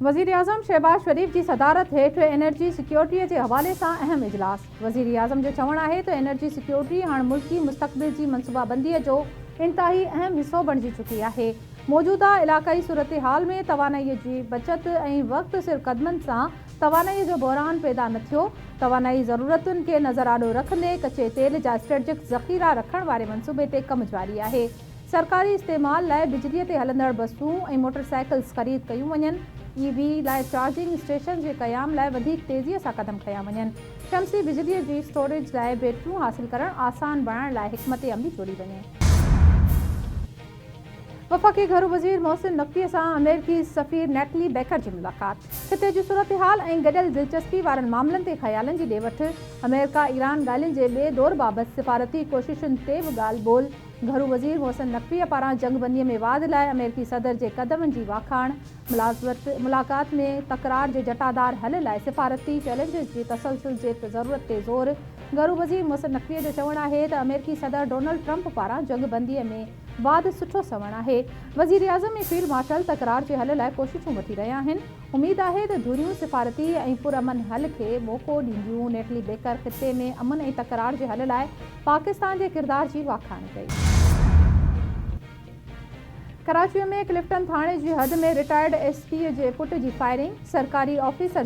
वज़ीर आज़म शहबाज शरीफ़ की सदारत हेठ एनर्जी सिक्योरिटी के हवाले से अहम इजलास। वज़ीर आज़म जो चवण है तो एनर्जी सिक्योरिटी हाँ मुल्की मुस्तक़बिल की मनसूबाबंदी जो इंतहाई अहम हिस्सो बणिजी चुकी है। मौजूदा इलाक़ाई सूरत हाल में तवानाई की बचत और वक्त सिर कदमन से तवानाई जो बहरान पैदा न थो। तवानाई ज़रूरतुन के नज़र आडो रखंदे कच्चे तेल जा स्ट्रेटजिक ज़ख़ीरा रखण वाले मनसूबे ते कम जारी है। सरकारी इस्तेमाल लाइ बिजली ते हलंदड़ बसूं और मोटरसाइकिल्स ख़रीद कयूं वञनि। EV लाइ चार्जिंग स्टेशन के क़याम लाइ वधीक तेज़ीअ सां कदम खया वञनि। शमसी बिजली की स्टोरेज लाइ बैटरियूं हासिल करण आसान बनाइण लाइ हिकमत अमली जोड़ी वञे। वफ़ाक़ी घरू वज़ीर मोहसिन नक़वी से अमेरिकी सफ़ीर नेटली बेकर की मुलाक़ात। खिते की सूरत हाल और गडियल दिलचस्पी वारन मामलन ते ख़यालन की ॾे वठ। अमेरिका ईरान ॻाल्हियुनि के ॿिए दौर बाबत सिफारती कोशिशुनि ते बि ॻाल्हि ॿोल। घरू वज़ीर मोहसिन नक़वी पारां जंगबंदी में वाद लाइ अमेरिकी सदर के कदमन की वाखाण। मुलाक़ात में तकरार के जटादार हल लाइ सिफारती चैलेंजिस की तसलसल के ज़रूरत ते ज़ोर। घरू वज़ीर मोहसिन नक़वी जो चवण है तो अमेरिकी सदर डोनाल्ड ट्रंप पारां जंगबंदी में वाद सुठो सवण है। वज़ीर आज़म फील्ड मार्शल तकरार के हल लाइ कोशिशूं वठी रहा हैं। उम्मीद है तो धुरियूं सिफारती और पुरअमन हल के मौक़ो ॾींदियूं। नेटली बेकर खिते में अमन और तकरार के हल लाइ पाकिस्तान के किरदार की वाखाण कई। कराची में क्लिफ्टन थाने की हद में रिटायर्ड SP के पुट की फायरिंग। सरकारी ऑफिसर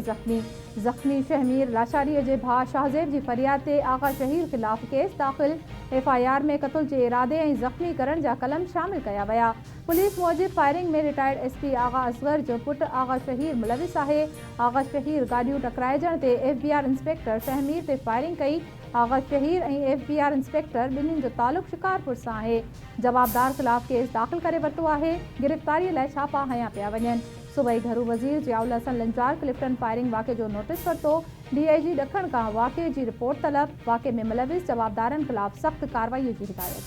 ज़ख्मी शहमीर लाशारी के भा शाहज़ेब की फरियाद ते आगा शहीर खिलाफ केस दाख़िल। FIR में कत्ल के इरादे और ज़ख्मी करण जा कलम शामिल किया वया। पुलिस मूजिब फायरिंग में रिटायर्ड SP आगा असगर जो पुट आगा शहीर मुलविस है। आगा शहीर गाड़ियों टकराइजण ते FBR इंस्पेक्टर शहमीर ते फायरिंग कई। आगा शहीर और FBR इंस्पेक्टर बिन्हीं जो ताल्लुक शिकारपुर से है। जवाबदार खिलाफ केस दाख़िल करे वरतो है। गिरफ्तारी लाइ छापा हया पिया वञनि। सूबाई घरू वज़ीर जियाउल हसन लंजार क्लिफ्टन फायरिंग वाक़े जो नोटिस वरतो। DIG ॾखण का वाक़े की रिपोर्ट तलब। वाक़े में मुलविस जवाबदारन खिलाफ सख्त कार्रवाई की हिदायत।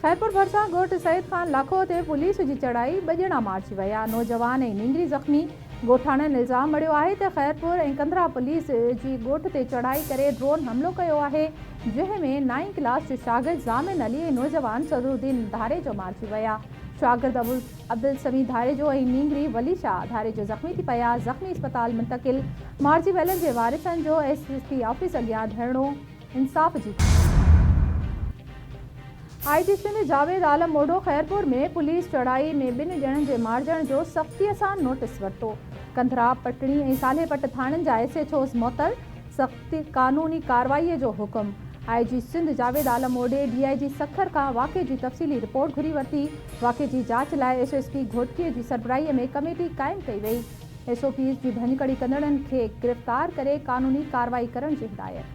खैरपुर भरसा ॻोठ सईद खान लाखो ते पुलिस की चढ़ाई 2 ॼणा मारिजी वया। नौजवान और नींगरी ज़ख्मी। ॻोठाणनि इल्ज़ाम मड़ियो है तो खैरपुर और कंधरा पुलिस की ॻोठ ते चढ़ाई करे ड्रोन हमलो किया है, जंहिंमें 9वीं क्लास जो शागिर्द ज़ामिन अली और नौजवान सदरुद्दीन धारे जो मारिजी वया। शागिर्द अब्दुल समी धारे जो और नींगरी वली शाह धारे जो ज़ख्मी थी पया। ज़ख्मी अस्पताल मुंतकिल। मारिजी वयलनि के वारिसन जो SSP ऑफिस अॻियां धरणो इंसाफ़ जी। IG सिंध जावेद आलम मोडो खैरपुर में पुलिस चढ़ाई में 2 ॼणनि के मारजण जो सख्ती से नोटिस वरतो। कंधरा पटनी और सालेपट थानन जा SHOs मुअत्तल। सख्ती कानूनी कार्रवाई जो हुक्म। IG Sindh Javed Alam mode DIG Sukkur का वाक़े की तफ़सीली रिपोर्ट घुरी वरती। वाक़े की जांच लाइ SSP घोटकीअ की सरबराही में कमेटी कायम कई वई। SOPs की भञकड़ी कंदड़न के गिरफ्तार करे कानूनी कार्रवाई करण की हिदायत।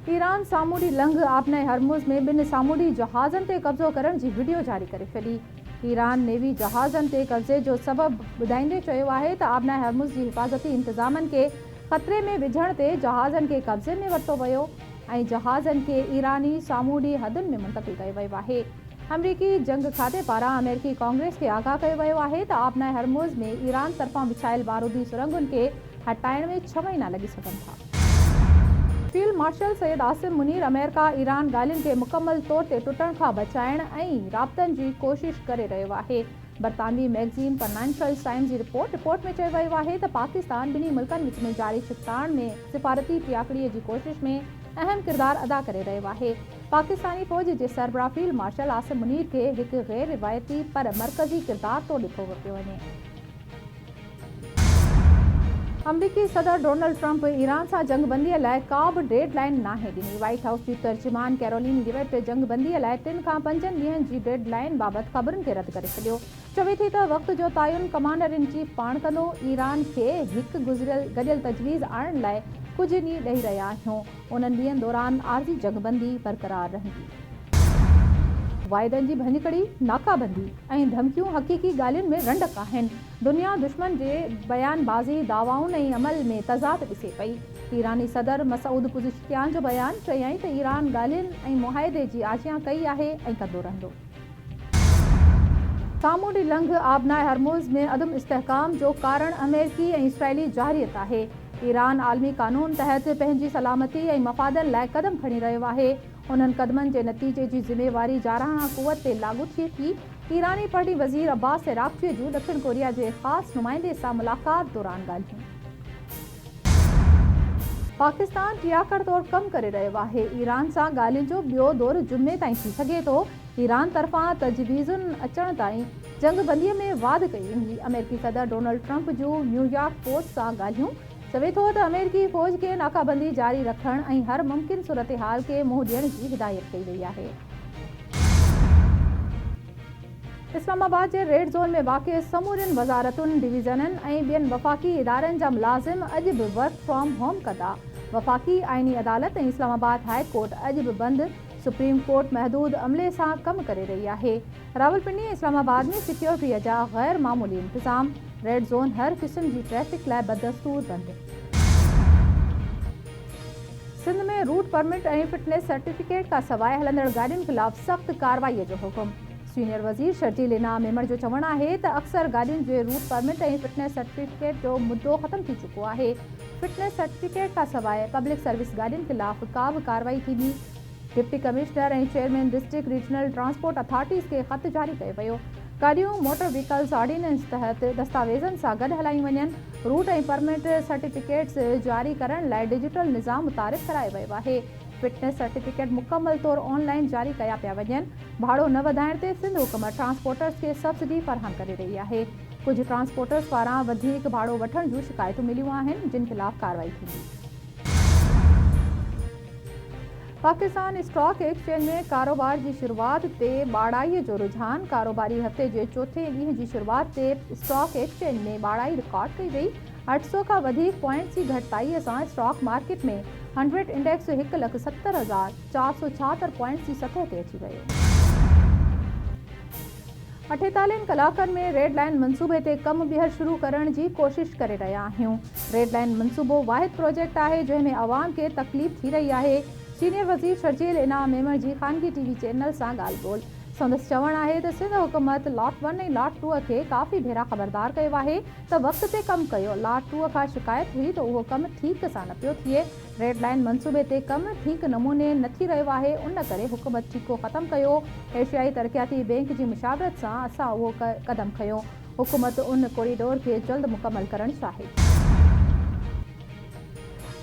ईरान सामूंडी लंघ आबनाए हरमुज़ में 2 सामूंडी जहाज़न ते कब्ज़ो करण की वीडियो जारी करे छॾी। ईरान नेवी जहाज़न ते कब्ज़े जो सबब ॿुधाईंदे चयो है तो आबनाए हरमुज़ की हिफाज़ती इंतजामन के ख़तरे में विझण ते जहाज़न के कब्ज़े में वरतो वियो और जहाज़न के ईरानी सामूंडी हदुन में मुंतकिल कयो वियो है। अमरीकी जंग खाते पारां अमेरिकी कांग्रेस के आगाह किया वियो है तो आबनाए हरमुज़ में ईरान तरफां विछायल बारूदी सुरंगुन के हटाइण में 6 महीना लगी सकन था। Field marshal Syed Asim Munir America Iran ॻाल्हियुनि के मुकम्मल तौर ते टुटण खां बचाइण ऐं राब्तनि जी कोशिश करे रहियो आहे। बरतानवी मैगज़ीन फाइनेंशियल टाइम्स की रिपोर्ट में चयो वियो है तो पाकिस्तान बिन्हीं मुल्कनि विच में जारी छिकताण में सिफारती टियाकड़ीअ की कोशिश में अहम किरदार अदा करे रहियो है। पाकिस्तानी फ़ौज के सरबराह फील्ड मार्शल आसिम मुनीर के एक गैर रिवायती पर मरकज़ी किरदार तो ॾिठो पियो वञे। अमरीकी सदर डोनाल्ड ट्रंप ईरान से जंगबंदी लाइ का भी डेडलाइन नाहे ॾिनी। व्हाइट हाउस की तर्जुमान कैरोलिन लिविट जंगबंदी लाइ 3 खां 5 ॾींहनि की डेडलाइन बाबत ख़बरुनि के रद्द करे छॾियो। चवे थी तो वक्त जो तयन कमांडर इन चीफ पाण कंदो। ईरान के एक गडियल तजवीज़ आणण लाइ कुछ ॾींहं ॾेई रहिया आहियूं। उन्हनि ॾींहनि दौरान आर्जी जंगबंदी बरक़रार रहंदी। वाइदनि की भञकड़ी नाकाबंदी और धमकियों हकीकी ॻाल्हियुनि में रंडक आहिनि। दुनिया दुश्मन के बयानबाज़ी दावाउनि ऐं अमल में तज़ाद ॾिसे पई। ईरानी सदर मसूद पुज़िशकियान जो बयान चयाईं तो ईरान ॻाल्हियुनि ऐं मुआहिदे की आजियां कई है ऐं कंदो रहंदो। सामूंडी लंघ आबनाए हरमुज़ में अदम इस्तेहकाम जो कारण अमेरिकी और इसराइली जारियत है। ईरान आलमी कानून तहत पंहिंजी सलामती और मफ़ादन लाइ कदम खणी रहियो है। उन्हनि कदमनि के नतीजे की ज़िम्मेवारी जारहाना क़ुव्वत ते लागू थिए थी। ईरानी पढ़ी वज़ीर अब्बास अराग़ची जूं ॾखिण कोरिया जे ख़ासि नुमाइंदे सां मुलाक़ात दौरान ॻाल्हियूं। पाकिस्तान टियाकड़ तौरु कमु करे रहियो आहे। ईरान सां ॻाल्हियुनि जो ॿियो दौरु जुमे ताईं थी सघे थो। ईरान तरफ़ां तजवीज़ुनि अचण ताईं जंगबंदीअ में वाध कई हुई। अमेरिकी सदर डोनाल्ड ट्रंप जूं न्यूयॉर्क पोस्ट सां ॻाल्हियूं। चवे थो त अमेरिकी फ़ौज खे नाकाबंदी जारी रखण ऐं हर मुमकिन सूरत-हाल खे मुंहुं ॾियण जी हिदायत कई वई आहे। इस्लामाबाद जे रेड ज़ोन में वाक़िअ समूरियुनि वज़ारतुनि, डिवीज़ननि ऐं ॿियनि वफ़ाक़ी इदारनि जा मुलाज़िम अॼु बि वर्क फ्रॉम होम कंदा। वफ़ाक़ी आइनी अदालत ऐं इस्लामाबाद हाई कोर्ट अॼु बि बंदि। सुप्रीम कोर्ट महदूद अमले सां कमु करे रही आहे। रावलपिंडी ऐं इस्लामाबाद में सिक्योरिटीअ जा ग़ैर मामूली इंतज़ाम। रेड ज़ोन हर क़िस्म जी ट्रैफ़िक लाइ बदस्तूर बंदि। सिंध में रूट परमिट ऐं फिटनेस सर्टिफिकेट खां सवाइ हलंदड़ गाॾियुनि ख़िलाफ़ सख़्त कार्रवाईअ जो हुकुम। सीनियर वज़ीर शर्जील इनाम मेमण जो चवणु आहे त अक्सर गाॾियुनि जे रूट परमिट ऐं फिटनेस सर्टिफिकेट जो मुद्दो ख़तमु थी चुको आहे। फिटनेस सर्टिफिकेट खां सवाइ पब्लिक सर्विस गाॾियुनि ख़िलाफ़ का बि कार्रवाई थींदी। डिप्टी कमिश्नर ऐं chairman district regional transport authorities खे ख़त जारी कयो वियो। गाॾियूं मोटर व्हीकल्स ऑर्डिनेंस तहत दस्तावेज़नि सां गॾु हलायूं वञनि। रूट ऐं परमिट सर्टिफिकेट्स जारी करण लाइ डिजिटल निज़ाम मुतारिफ़ करायो वियो आहे। फिटनेस सर्टिफिकेट मुकमल तौरु ऑनलाइन जारी कया पिया वञनि। भाड़ो न वधाइण ते सिंध हुकूमत ट्रांसपोर्टर्स खे सब्सिडी फ़राहम करे रही आहे। कुझु ट्रांसपोर्टर्स पारां वधीक भाड़ो वठण जूं शिकायतूं मिलियूं आहिनि, जिन ख़िलाफ़ कार्रवाई थींदी। पाकिस्तान स्टॉक एक्सचेंज में कारोबार जी शुरूआति ते ॿाड़ाईअ जो रुझान। कारोबारी हफ़्ते जे चोथें ॾींहं जी शुरूआति ते स्टॉक एक्सचेंज में ॿाड़ाई रिकॉर्ड कई वई। 800 खां वधीक पॉइंट्स जी घटिताईअ सां स्टॉक मार्केट में 100 इंडेक्स 1,70,476 पॉइंट्स जी सतह ते अची वियो। 48 कलाकनि में रेड लाइन मंसूबे ते कमु ॿीहर शुरू करण जी कोशिश करे रहिया आहियूं। रेड लाइन मंसूबो वाहिद प्रोजेक्ट आहे जंहिं में अवाम खे तकलीफ़ थी रही आहे। सीनियर वज़ीर शर्जील इनाम मेमण जी ख़ानगी टीवी चैनल सां ॻाल्हि ॿोल। संदसि चवणु आहे त सिंध हुकूमत लॉट 1 ऐं लॉट 2 खे काफ़ी भेरा ख़बरदार कयो आहे त वक़्त ते कमु कयो। लॉट 2 खां शिकायत हुई त उहो कमु ठीक सां न पियो थिए। रेड लाइन मंसूबे ते कमु ठीक नमूने न थी रहियो आहे, उन करे हुकूमत ठीको ख़तमु कयो। एशियाई तरक़ियाती बैंक जी मुशावरत सां असां उहो क़दम खयो। हुकूमत उन कॉरिडोर खे जल्द मुकमल करणु चाहे।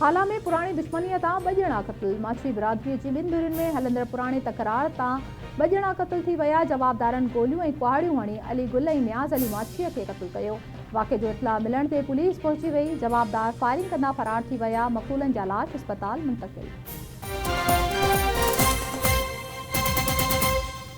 हाला में पुराणी दुश्मनीअ तां 2 ॼणा क़तल। माछी बिरादरीअ जी 2 धुरियुनि में हलंदड़ पुराणे तकरार तां 2 ॼणा क़तल थी विया। जवाबदारनि गोलियूं ऐं कुहाड़ियूं हणी अली गुल ऐं नियाज़ अली माछीअ खे क़तल कयो। वाक़े जो इतला मिलण ते पुलिस पहुची वई। जवाबदार फायरिंग कंदा फरार थी विया। मक़तूलनि जा लाश अस्पताल मुंतक़िल।